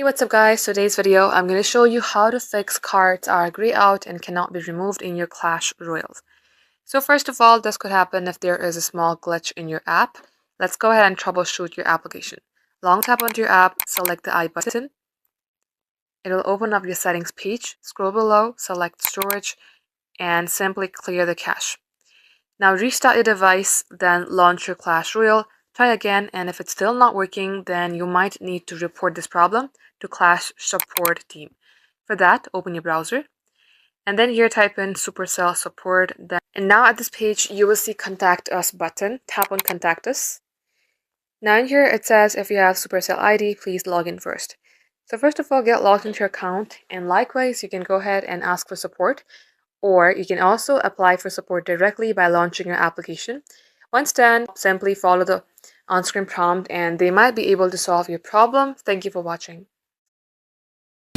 Hey, what's up guys? Today's video I'm going to show you how to fix cards are grayed out and cannot be removed in your Clash Royale. So first of all, this could happen if there is a small glitch in your app. Let's go ahead and troubleshoot your application. Long tap onto your app, select the I button. It will open up your settings page. Scroll below, select storage, and simply clear the cache. Now restart your device, then launch your Clash Royale. Try again, and if it's still not working, then you might need to report this problem to Clash support team. For that, open your browser, and then here type in Supercell support. And now at this page, you will see Contact Us button. Tap on Contact Us. Now in here, it says if you have Supercell ID, please log in first. So first of all, get logged into your account, and likewise, you can go ahead and ask for support. Or you can also apply for support directly by launching your application. Once done, simply follow the on-screen prompt and they might be able to solve your problem. Thank you for watching.